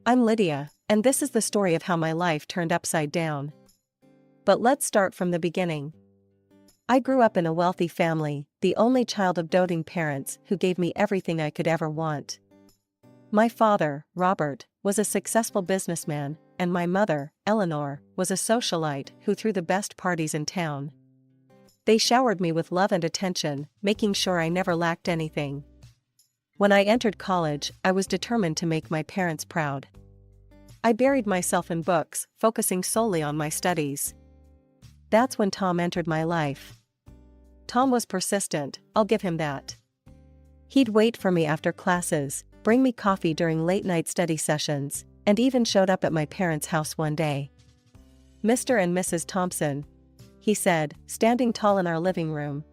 I'm Lydia, and this is the story of how my life turned upside down. But let's start from the beginning. I grew up in a wealthy family, the only child of doting parents who gave me everything I could ever want. My father, Robert, was a successful businessman, and my mother, Eleanor, was a socialite who threw the best parties in town. They showered me with love and attention, making sure I never lacked anything. When I entered college, I was determined to make my parents proud. I buried myself in books, focusing solely on my studies. That's when Tom entered my life. Tom was persistent, I'll give him that. He'd wait for me after classes, bring me coffee during late-night study sessions, and even showed up at my parents' house one day. "Mr. and Mrs. Thompson," he said, standing tall in our living room,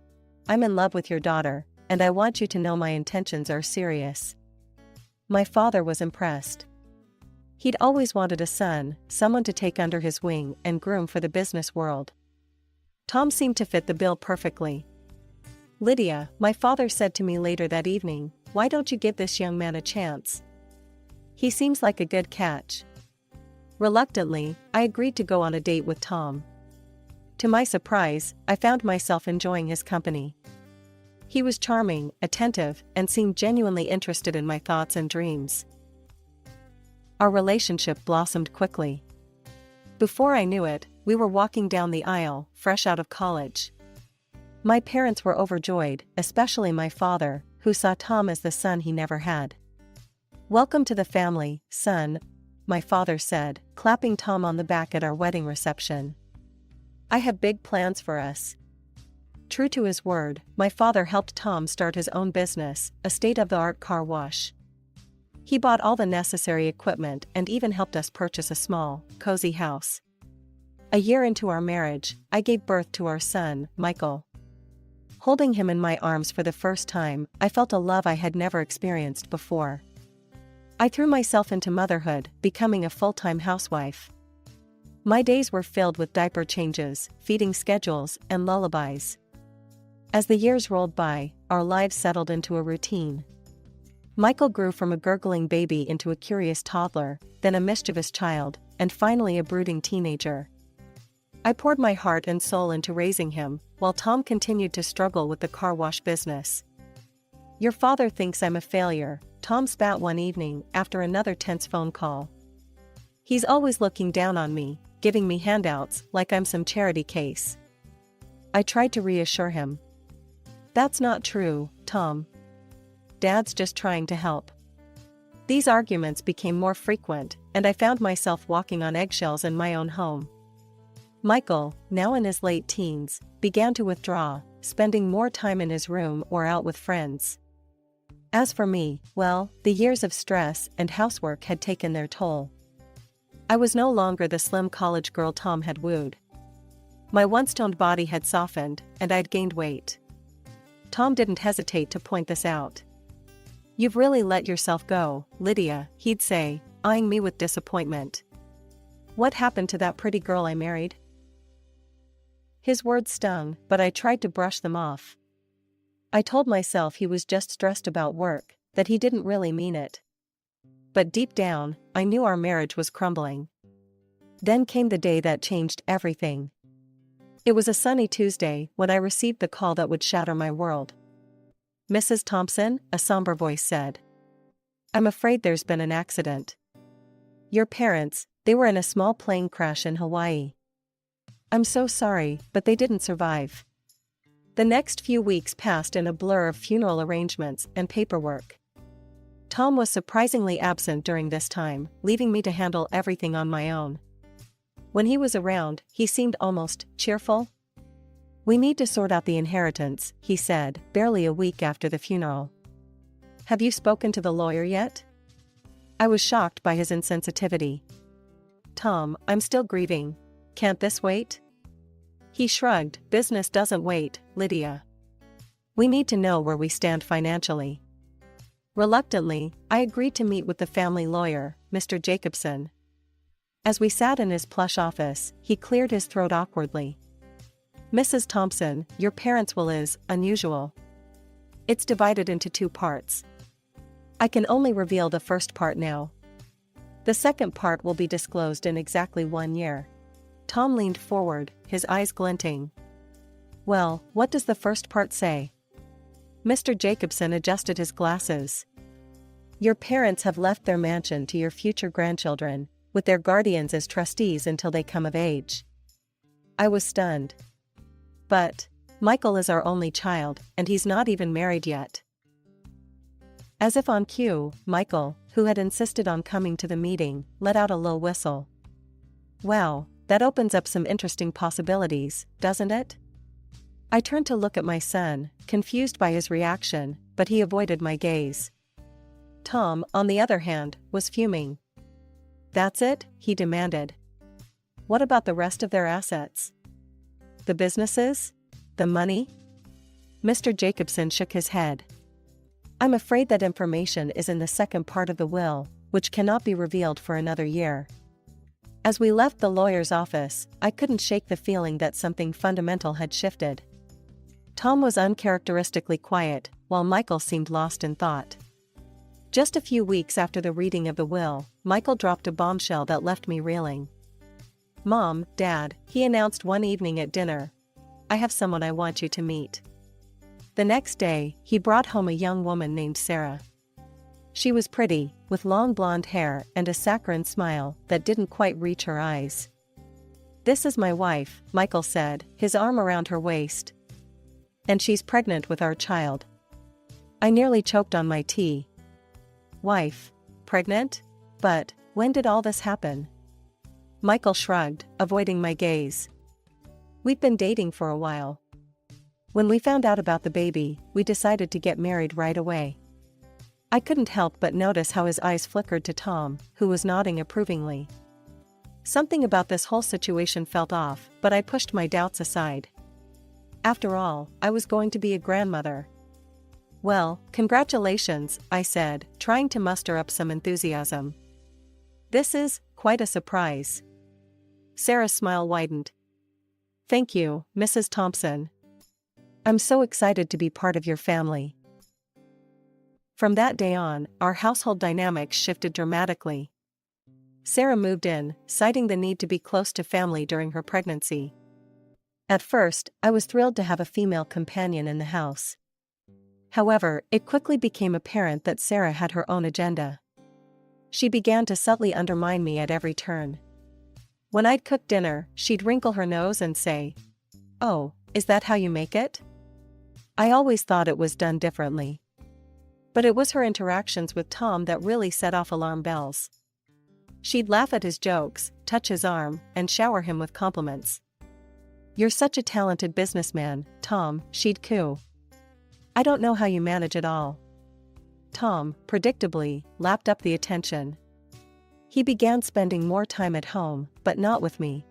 "I'm in love with your daughter, and I want you to know my intentions are serious." My father was impressed. He'd always wanted a son, someone to take under his wing and groom for the business world. Tom seemed to fit the bill perfectly. "Lydia," my father said to me later that evening, "why don't you give this young man a chance? He seems like a good catch." Reluctantly, I agreed to go on a date with Tom. To my surprise, I found myself enjoying his company. He was charming, attentive, and seemed genuinely interested in my thoughts and dreams. Our relationship blossomed quickly. Before I knew it, we were walking down the aisle, fresh out of college. My parents were overjoyed, especially my father, who saw Tom as the son he never had. "Welcome to the family, son," my father said, clapping Tom on the back at our wedding reception. "I have big plans for us." True to his word, my father helped Tom start his own business, a state-of-the-art car wash. He bought all the necessary equipment and even helped us purchase a small, cozy house. A year into our marriage, I gave birth to our son, Michael. Holding him in my arms for the first time, I felt a love I had never experienced before. I threw myself into motherhood, becoming a full-time housewife. My days were filled with diaper changes, feeding schedules, and lullabies. As the years rolled by, our lives settled into a routine. Michael grew from a gurgling baby into a curious toddler, then a mischievous child, and finally a brooding teenager. I poured my heart and soul into raising him, while Tom continued to struggle with the car wash business. "Your father thinks I'm a failure," Tom spat one evening after another tense phone call. "He's always looking down on me, giving me handouts like I'm some charity case." I tried to reassure him. "That's not true, Tom. Dad's just trying to help." These arguments became more frequent, and I found myself walking on eggshells in my own home. Michael, now in his late teens, began to withdraw, spending more time in his room or out with friends. As for me, well, the years of stress and housework had taken their toll. I was no longer the slim college girl Tom had wooed. My once toned body had softened, and I'd gained weight. Tom didn't hesitate to point this out. "You've really let yourself go, Lydia," he'd say, eyeing me with disappointment. "What happened to that pretty girl I married?" His words stung, but I tried to brush them off. I told myself he was just stressed about work, that he didn't really mean it. But deep down, I knew our marriage was crumbling. Then came the day that changed everything. It was a sunny Tuesday when I received the call that would shatter my world. "Mrs. Thompson," a somber voice said. "I'm afraid there's been an accident. Your parents, they were in a small plane crash in Hawaii." "I'm so sorry, but they didn't survive." The next few weeks passed in a blur of funeral arrangements and paperwork. Tom was surprisingly absent during this time, leaving me to handle everything on my own. When he was around, he seemed almost cheerful. "We need to sort out the inheritance," he said, barely a week after the funeral. "Have you spoken to the lawyer yet?" I was shocked by his insensitivity. "Tom, I'm still grieving. Can't this wait?" He shrugged. "Business doesn't wait, Lydia. We need to know where we stand financially." Reluctantly, I agreed to meet with the family lawyer, Mr. Jacobson. As we sat in his plush office, he cleared his throat awkwardly. "Mrs. Thompson, your parents' will is unusual. It's divided into two parts. I can only reveal the first part now. The second part will be disclosed in exactly 1 year. Tom leaned forward, his eyes glinting. Well, what does the first part say? Mr. Jacobson adjusted his glasses. Your parents have left their mansion to your future grandchildren, with their guardians as trustees until they come of age. I was stunned. But Michael is our only child, and he's not even married yet. As if on cue, Michael, who had insisted on coming to the meeting, let out a low whistle. Wow, that opens up some interesting possibilities, doesn't it? I turned to look at my son, confused by his reaction, but he avoided my gaze. Tom, on the other hand, was fuming. That's it? He demanded. What about the rest of their assets? The businesses? The money? Mr. Jacobson shook his head. I'm afraid that information is in the second part of the will, which cannot be revealed for another year. As we left the lawyer's office, I couldn't shake the feeling that something fundamental had shifted. Tom was uncharacteristically quiet, while Michael seemed lost in thought. Just a few weeks after the reading of the will, Michael dropped a bombshell that left me reeling. Mom, Dad, he announced one evening at dinner. I have someone I want you to meet. The next day, he brought home a young woman named Sarah. She was pretty, with long blonde hair and a saccharine smile that didn't quite reach her eyes. This is my wife, Michael said, his arm around her waist. And she's pregnant with our child. I nearly choked on my tea. Wife? Pregnant? But when did all this happen? Michael shrugged, avoiding my gaze. We'd been dating for a while. When we found out about the baby, we decided to get married right away. I couldn't help but notice how his eyes flickered to Tom, who was nodding approvingly. Something about this whole situation felt off, but I pushed my doubts aside. After all, I was going to be a grandmother. Well, congratulations, I said, trying to muster up some enthusiasm. This is quite a surprise. Sarah's smile widened. Thank you, Mrs. Thompson. I'm so excited to be part of your family. From that day on, our household dynamics shifted dramatically. Sarah moved in, citing the need to be close to family during her pregnancy. At first, I was thrilled to have a female companion in the house. However, it quickly became apparent that Sarah had her own agenda. She began to subtly undermine me at every turn. When I'd cook dinner, she'd wrinkle her nose and say, "Oh, is that how you make it?" I always thought it was done differently. But it was her interactions with Tom that really set off alarm bells. She'd laugh at his jokes, touch his arm, and shower him with compliments. "You're such a talented businessman, Tom," she'd coo. "I don't know how you manage it all." Tom, predictably, lapped up the attention. He began spending more time at home, but not with me.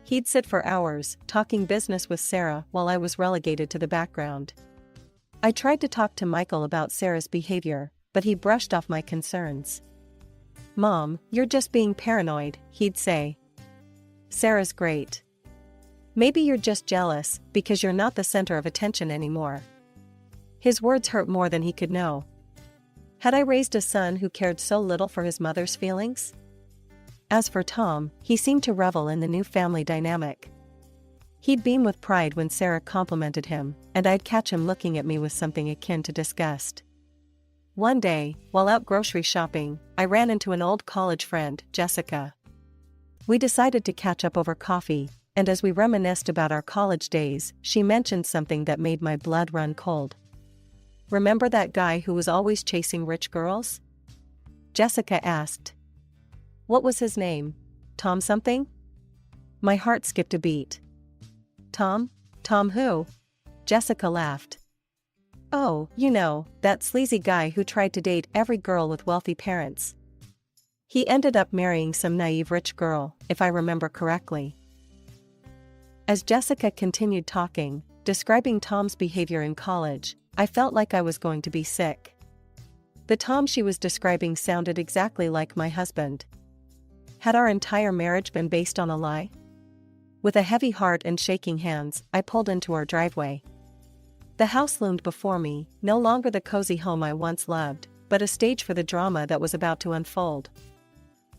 He'd sit for hours, talking business with Sarah while I was relegated to the background. I tried to talk to Michael about Sarah's behavior, but he brushed off my concerns. "Mom, you're just being paranoid," he'd say. "Sarah's great. Maybe you're just jealous because you're not the center of attention anymore." His words hurt more than he could know. Had I raised a son who cared so little for his mother's feelings? As for Tom, he seemed to revel in the new family dynamic. He'd beam with pride when Sarah complimented him, and I'd catch him looking at me with something akin to disgust. One day, while out grocery shopping, I ran into an old college friend, Jessica. We decided to catch up over coffee, and as we reminisced about our college days, she mentioned something that made my blood run cold. "Remember that guy who was always chasing rich girls?" Jessica asked. "What was his name? Tom something?" My heart skipped a beat. "Tom? Tom who?" Jessica laughed. "Oh, you know, that sleazy guy who tried to date every girl with wealthy parents. He ended up marrying some naive rich girl, if I remember correctly." As Jessica continued talking, describing Tom's behavior in college, I felt like I was going to be sick. The Tom she was describing sounded exactly like my husband. Had our entire marriage been based on a lie? With a heavy heart and shaking hands, I pulled into our driveway. The house loomed before me, no longer the cozy home I once loved, but a stage for the drama that was about to unfold.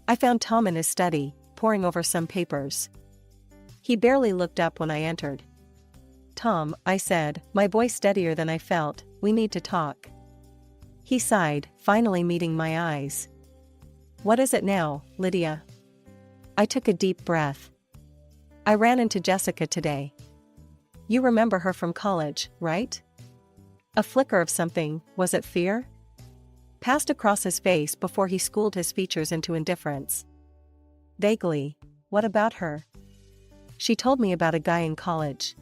I found Tom in his study, poring over some papers. He barely looked up when I entered. "Tom," I said, my voice steadier than I felt, "we need to talk." He sighed, finally meeting my eyes. "What is it now, Lydia?" I took a deep breath. "I ran into Jessica today. You remember her from college, right?" A flicker of something, was it fear? Passed across his face before he schooled his features into indifference. Vaguely. "What about her?" "She told me about a guy in college.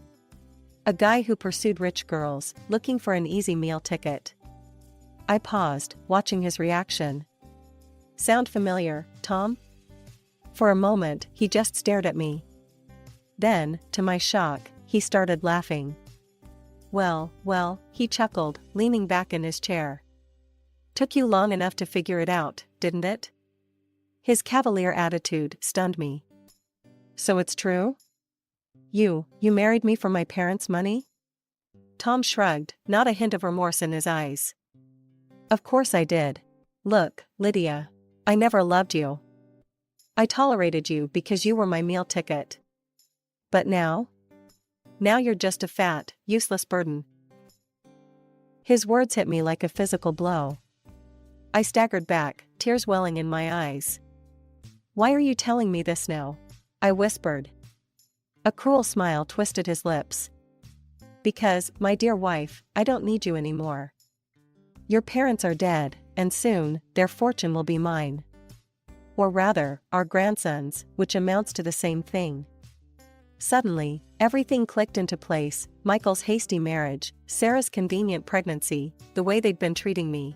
A guy who pursued rich girls, looking for an easy meal ticket." I paused, watching his reaction. "Sound familiar, Tom?" For a moment, he just stared at me. Then, to my shock, he started laughing. Well, he chuckled, leaning back in his chair. "Took you long enough to figure it out, didn't it?" His cavalier attitude stunned me. "So it's true? You married me for my parents' money?" Tom shrugged, not a hint of remorse in his eyes. "Of course I did. Look, Lydia. I never loved you. I tolerated you because you were my meal ticket. But now? Now you're just a fat, useless burden." His words hit me like a physical blow. I staggered back, tears welling in my eyes. "Why are you telling me this now?" I whispered. A cruel smile twisted his lips. "Because, my dear wife, I don't need you anymore. Your parents are dead, and soon, their fortune will be mine. Or rather, our grandson's, which amounts to the same thing." Suddenly, everything clicked into place: Michael's hasty marriage, Sarah's convenient pregnancy, the way they'd been treating me.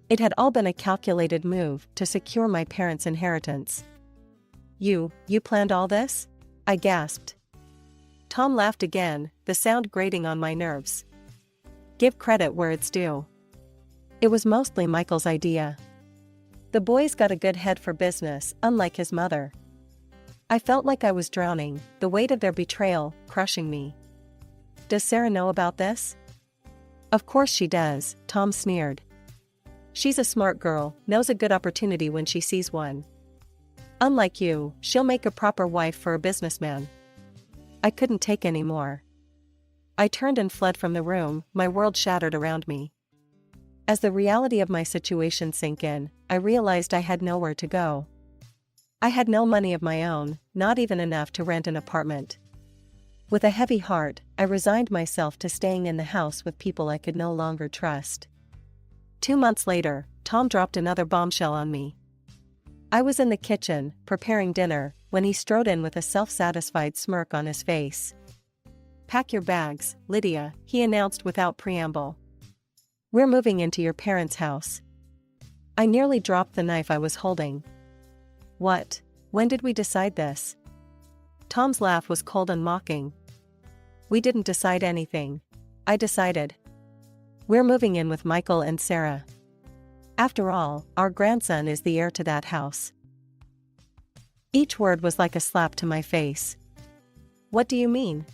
It had all been a calculated move to secure my parents' inheritance. You planned all this?" I gasped. Tom laughed again, the sound grating on my nerves. "Give credit where it's due. It was mostly Michael's idea. The boy's got a good head for business, unlike his mother." I felt like I was drowning, the weight of their betrayal crushing me. "Does Sarah know about this?" "Of course she does," Tom sneered. "She's a smart girl, knows a good opportunity when she sees one. Unlike you, she'll make a proper wife for a businessman." I couldn't take any more. I turned and fled from the room, my world shattered around me. As the reality of my situation sank in, I realized I had nowhere to go. I had no money of my own, not even enough to rent an apartment. With a heavy heart, I resigned myself to staying in the house with people I could no longer trust. 2 months later, Tom dropped another bombshell on me. I was in the kitchen, preparing dinner, when he strode in with a self-satisfied smirk on his face. "Pack your bags, Lydia," he announced without preamble. "We're moving into your parents' house." I nearly dropped the knife I was holding. "What? When did we decide this?" Tom's laugh was cold and mocking. "We didn't decide anything. I decided. We're moving in with Michael and Sarah. After all, our grandson is the heir to that house." Each word was like a slap to my face. "What do you mean?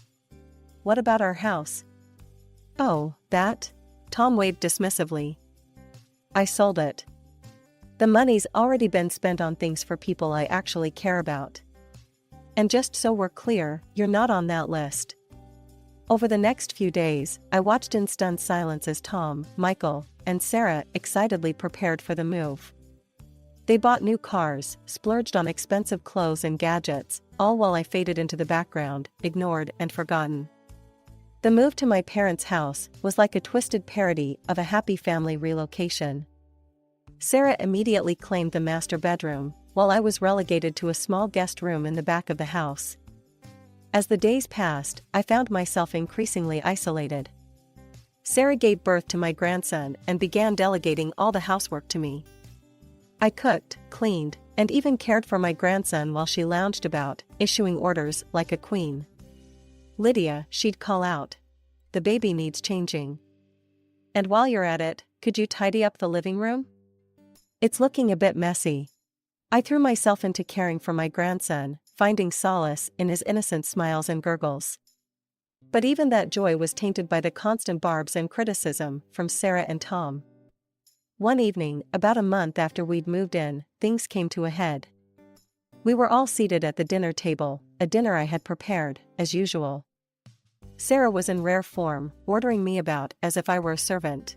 What about our house?" "Oh, that?" Tom waved dismissively. "I sold it. The money's already been spent on things for people I actually care about. And just so we're clear, you're not on that list." Over the next few days, I watched in stunned silence as Tom, Michael, and Sarah excitedly prepared for the move. They bought new cars, splurged on expensive clothes and gadgets, all while I faded into the background, ignored and forgotten. The move to my parents' house was like a twisted parody of a happy family relocation. Sarah immediately claimed the master bedroom, while I was relegated to a small guest room in the back of the house. As the days passed, I found myself increasingly isolated. Sarah gave birth to my grandson and began delegating all the housework to me. I cooked, cleaned, and even cared for my grandson while she lounged about, issuing orders like a queen. "Lydia," she'd call out. "The baby needs changing. And while you're at it, could you tidy up the living room? It's looking a bit messy." I threw myself into caring for my grandson, finding solace in his innocent smiles and gurgles. But even that joy was tainted by the constant barbs and criticism from Sarah and Tom. One evening, about a month after we'd moved in, things came to a head. We were all seated at the dinner table, a dinner I had prepared, as usual. Sarah was in rare form, ordering me about as if I were a servant.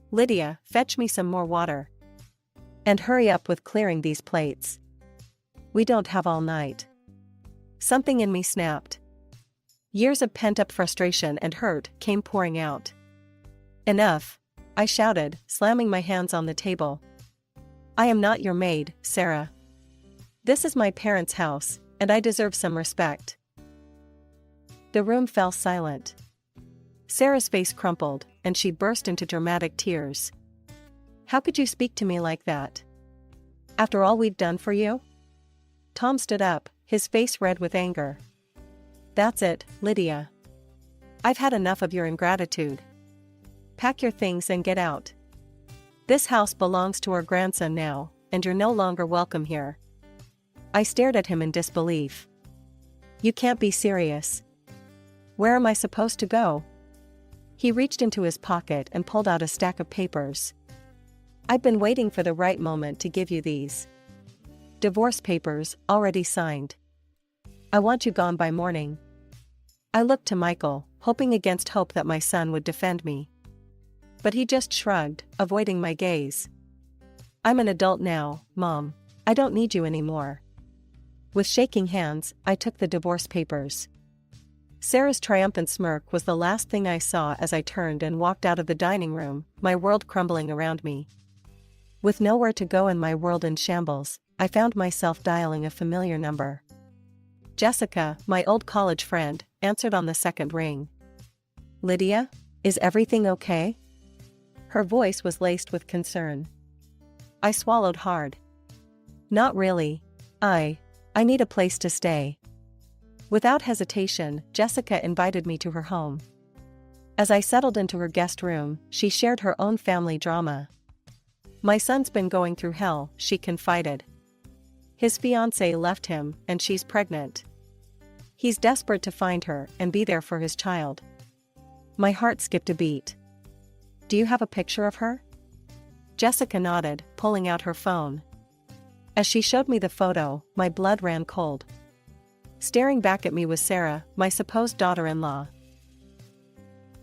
"Lydia, fetch me some more water. And hurry up with clearing these plates. We don't have all night." Something in me snapped. Years of pent-up frustration and hurt came pouring out. "Enough," I shouted, slamming my hands on the table. "I am not your maid, Sarah. This is my parents' house, and I deserve some respect." The room fell silent. Sarah's face crumpled, and she burst into dramatic tears. "How could you speak to me like that? After all we've done for you?" Tom stood up, his face red with anger. "That's it, Lydia. I've had enough of your ingratitude. Pack your things and get out. This house belongs to our grandson now, and you're no longer welcome here." I stared at him in disbelief. "You can't be serious. Where am I supposed to go?" He reached into his pocket and pulled out a stack of papers. "I've been waiting for the right moment to give you these. Divorce papers, already signed. I want you gone by morning." I looked to Michael, hoping against hope that my son would defend me. But he just shrugged, avoiding my gaze. "I'm an adult now, Mom. I don't need you anymore." With shaking hands, I took the divorce papers. Sarah's triumphant smirk was the last thing I saw as I turned and walked out of the dining room, my world crumbling around me. With nowhere to go and my world in shambles, I found myself dialing a familiar number. Jessica, my old college friend, answered on the second ring. "Lydia? Is everything okay?" Her voice was laced with concern. I swallowed hard. "Not really. I need a place to stay." Without hesitation, Jessica invited me to her home. As I settled into her guest room, she shared her own family drama. "My son's been going through hell," she confided. "His fiancée left him, and she's pregnant. He's desperate to find her and be there for his child." My heart skipped a beat. "Do you have a picture of her?" Jessica nodded, pulling out her phone. As she showed me the photo, my blood ran cold. Staring back at me was Sarah, my supposed daughter-in-law.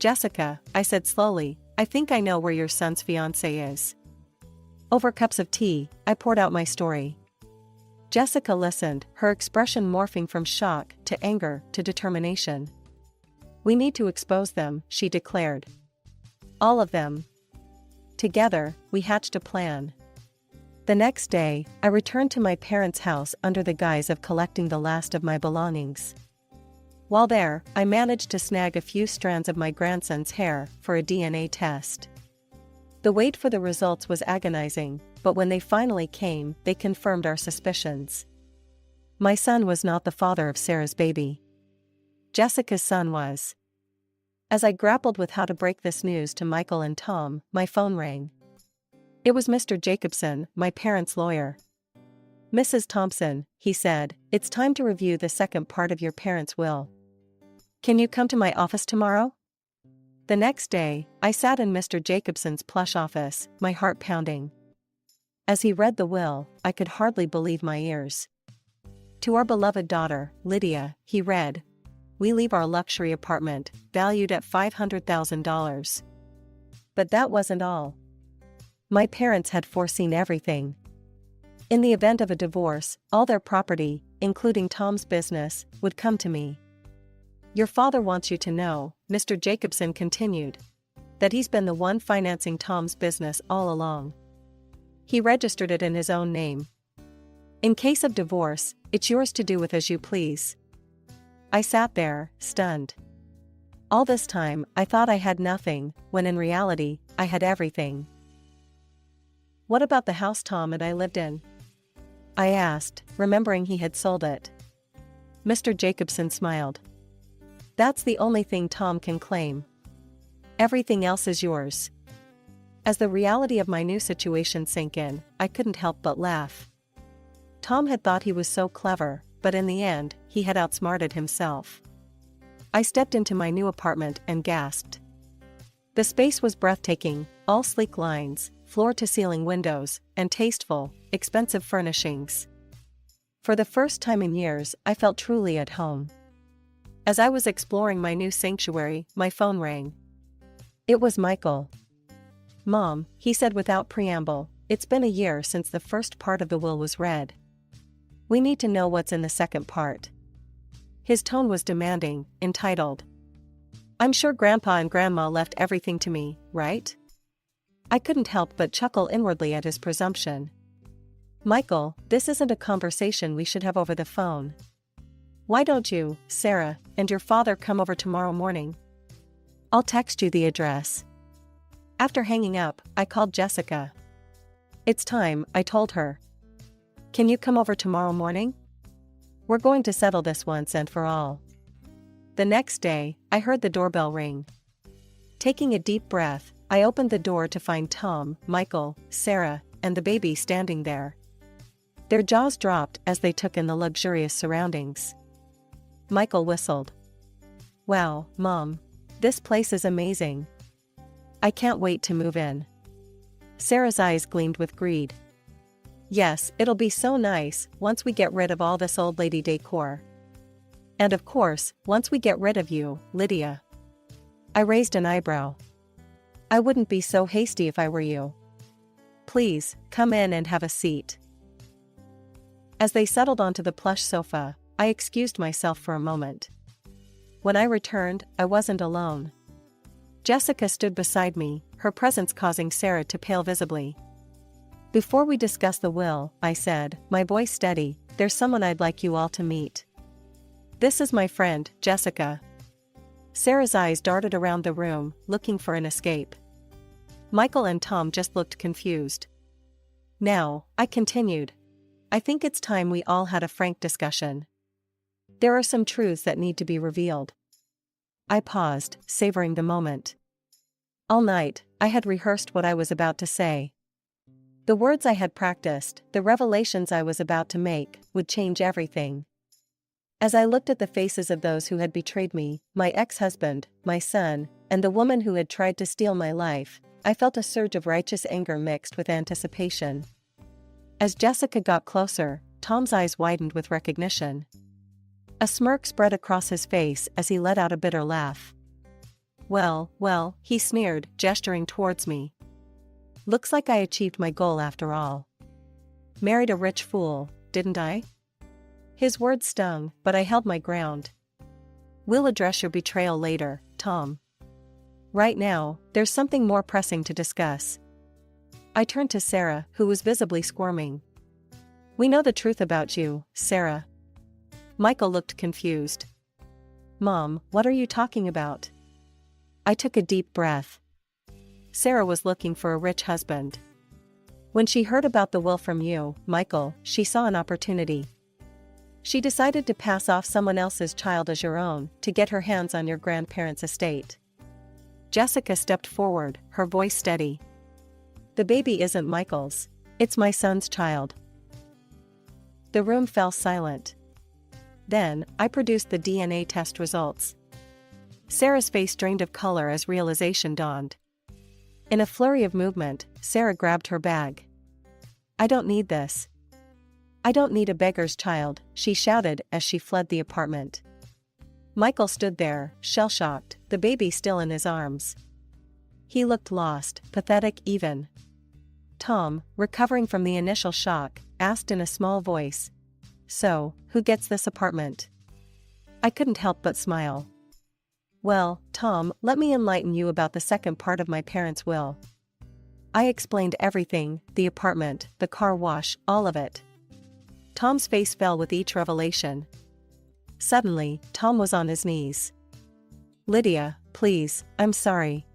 "Jessica," I said slowly, "I think I know where your son's fiancée is." Over cups of tea, I poured out my story. Jessica listened, her expression morphing from shock to anger to determination. "We need to expose them," she declared. "All of them." Together, we hatched a plan. The next day, I returned to my parents' house under the guise of collecting the last of my belongings. While there, I managed to snag a few strands of my grandson's hair for a DNA test. The wait for the results was agonizing, but when they finally came, they confirmed our suspicions. My son was not the father of Sarah's baby. Jessica's son was. As I grappled with how to break this news to Michael and Tom, my phone rang. It was Mr. Jacobson, my parents' lawyer. "Mrs. Thompson," he said, "it's time to review the second part of your parents' will. Can you come to my office tomorrow?" The next day, I sat in Mr. Jacobson's plush office, my heart pounding. As he read the will, I could hardly believe my ears. "To our beloved daughter, Lydia," he read, "we leave our luxury apartment, valued at $500,000. But that wasn't all. My parents had foreseen everything. In the event of a divorce, all their property, including Tom's business, would come to me. Your father wants you to know," Mr. Jacobson continued, "that he's been the one financing Tom's business all along. He registered it in his own name. In case of divorce, it's yours to do with as you please." I sat there, stunned. All this time, I thought I had nothing, when in reality, I had everything. "What about the house Tom and I lived in?" I asked, remembering he had sold it. Mr. Jacobson smiled. "That's the only thing Tom can claim. Everything else is yours." As the reality of my new situation sank in, I couldn't help but laugh. Tom had thought he was so clever, but in the end, he had outsmarted himself. I stepped into my new apartment and gasped. The space was breathtaking, all sleek lines, floor-to-ceiling windows, and tasteful, expensive furnishings. For the first time in years, I felt truly at home. As I was exploring my new sanctuary, my phone rang. It was Michael. "Mom," he said without preamble, "it's been a year since the first part of the will was read. We need to know what's in the second part." His tone was demanding, entitled. "I'm sure Grandpa and Grandma left everything to me, right?" I couldn't help but chuckle inwardly at his presumption. "Michael, this isn't a conversation we should have over the phone. Why don't you, Sarah, and your father come over tomorrow morning? I'll text you the address." After hanging up, I called Jessica. "It's time," I told her. "Can you come over tomorrow morning? We're going to settle this once and for all." The next day, I heard the doorbell ring. Taking a deep breath, I opened the door to find Tom, Michael, Sarah, and the baby standing there. Their jaws dropped as they took in the luxurious surroundings. Michael whistled. "Wow, Mom. This place is amazing. I can't wait to move in." Sarah's eyes gleamed with greed. "Yes, it'll be so nice once we get rid of all this old lady decor. And of course, once we get rid of you, Lydia." I raised an eyebrow. "I wouldn't be so hasty if I were you. Please, come in and have a seat." As they settled onto the plush sofa, I excused myself for a moment. When I returned, I wasn't alone. Jessica stood beside me, her presence causing Sarah to pale visibly. "Before we discuss the will," I said, my voice steady, "there's someone I'd like you all to meet. This is my friend, Jessica." Sarah's eyes darted around the room, looking for an escape. Michael and Tom just looked confused. "Now," I continued, "I think it's time we all had a frank discussion. There are some truths that need to be revealed." I paused, savoring the moment. All night, I had rehearsed what I was about to say. The words I had practiced, the revelations I was about to make, would change everything. As I looked at the faces of those who had betrayed me, my ex-husband, my son, and the woman who had tried to steal my life, I felt a surge of righteous anger mixed with anticipation. As Jessica got closer, Tom's eyes widened with recognition. A smirk spread across his face as he let out a bitter laugh. Well, he sneered, gesturing towards me. "Looks like I achieved my goal after all. Married a rich fool, didn't I?" His words stung, but I held my ground. "We'll address your betrayal later, Tom. Right now, there's something more pressing to discuss." I turned to Sarah, who was visibly squirming. "We know the truth about you, Sarah." Michael looked confused. "Mom, what are you talking about?" I took a deep breath. Sarah was looking for a rich husband. When she heard about the will from you, Michael, she saw an opportunity. She decided to pass off someone else's child as your own, to get her hands on your grandparents' estate. Jessica stepped forward, her voice steady. "The baby isn't Michael's. It's my son's child." The room fell silent. Then, I produced the DNA test results. Sarah's face drained of color as realization dawned. In a flurry of movement, Sarah grabbed her bag. "I don't need this. I don't need a beggar's child," she shouted as she fled the apartment. Michael stood there, shell-shocked, the baby still in his arms. He looked lost, pathetic even. Tom, recovering from the initial shock, asked in a small voice, "So, who gets this apartment?" I couldn't help but smile. "Well, Tom, let me enlighten you about the second part of my parents' will." I explained everything, the apartment, the car wash, all of it. Tom's face fell with each revelation. Suddenly, Tom was on his knees. "Lydia, please, I'm sorry.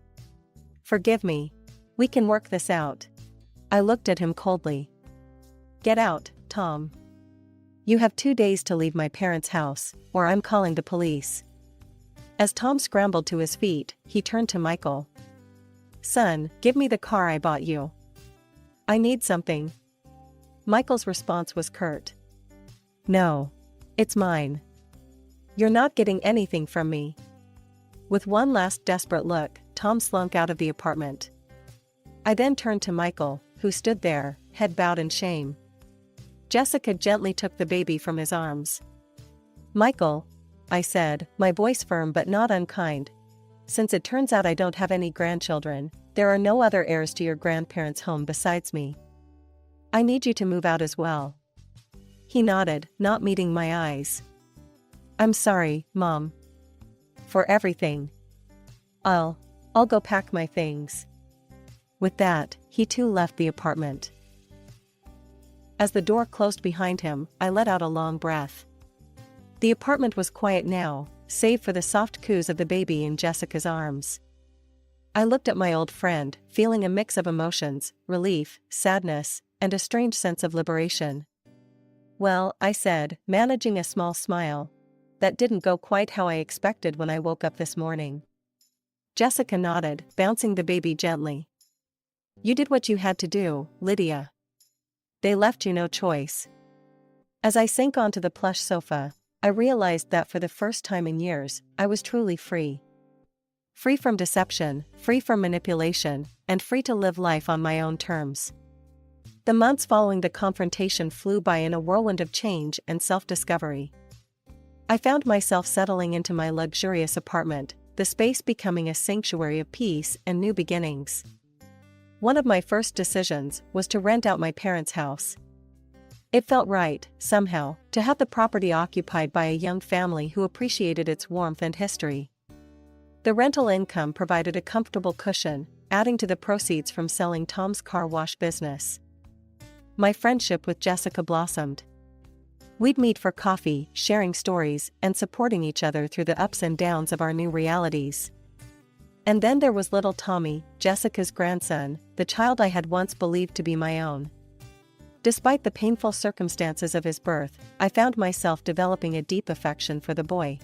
Forgive me. We can work this out." I looked at him coldly. "Get out, Tom. You have 2 days to leave my parents' house, or I'm calling the police." As Tom scrambled to his feet, he turned to Michael. "Son, give me the car I bought you. I need something." Michael's response was curt. "No. It's mine. You're not getting anything from me." With one last desperate look, Tom slunk out of the apartment. I then turned to Michael, who stood there, head bowed in shame. Jessica gently took the baby from his arms. "Michael," I said, my voice firm but not unkind. "Since it turns out I don't have any grandchildren, there are no other heirs to your grandparents' home besides me. I need you to move out as well." He nodded, not meeting my eyes. "I'm sorry, Mom. For everything. I'll go pack my things." With that, he too left the apartment. As the door closed behind him, I let out a long breath. The apartment was quiet now, save for the soft coos of the baby in Jessica's arms. I looked at my old friend, feeling a mix of emotions, relief, sadness, and a strange sense of liberation. "Well," I said, managing a small smile, "that didn't go quite how I expected when I woke up this morning." Jessica nodded, bouncing the baby gently. "You did what you had to do, Lydia. They left you no choice." As I sank onto the plush sofa, I realized that for the first time in years, I was truly free. Free from deception, free from manipulation, and free to live life on my own terms. The months following the confrontation flew by in a whirlwind of change and self-discovery. I found myself settling into my luxurious apartment, the space becoming a sanctuary of peace and new beginnings. One of my first decisions was to rent out my parents' house. It felt right, somehow, to have the property occupied by a young family who appreciated its warmth and history. The rental income provided a comfortable cushion, adding to the proceeds from selling Tom's car wash business. My friendship with Jessica blossomed. We'd meet for coffee, sharing stories, and supporting each other through the ups and downs of our new realities. And then there was little Tommy, Jessica's grandson, the child I had once believed to be my own. Despite the painful circumstances of his birth, I found myself developing a deep affection for the boy.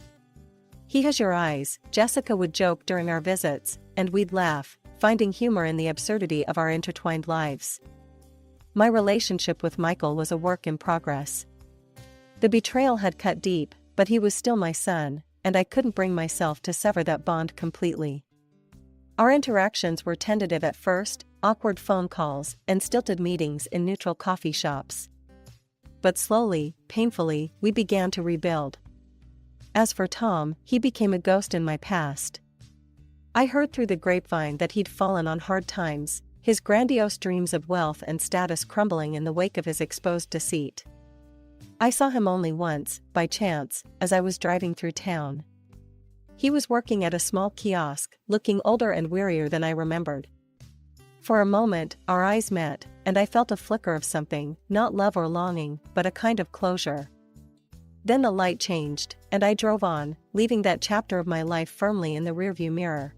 "He has your eyes," Jessica would joke during our visits, and we'd laugh, finding humor in the absurdity of our intertwined lives. My relationship with Michael was a work in progress. The betrayal had cut deep, but he was still my son, and I couldn't bring myself to sever that bond completely. Our interactions were tentative at first, awkward phone calls, and stilted meetings in neutral coffee shops. But slowly, painfully, we began to rebuild. As for Tom, he became a ghost in my past. I heard through the grapevine that he'd fallen on hard times, his grandiose dreams of wealth and status crumbling in the wake of his exposed deceit. I saw him only once, by chance, as I was driving through town. He was working at a small kiosk, looking older and wearier than I remembered. For a moment, our eyes met, and I felt a flicker of something, not love or longing, but a kind of closure. Then the light changed, and I drove on, leaving that chapter of my life firmly in the rearview mirror.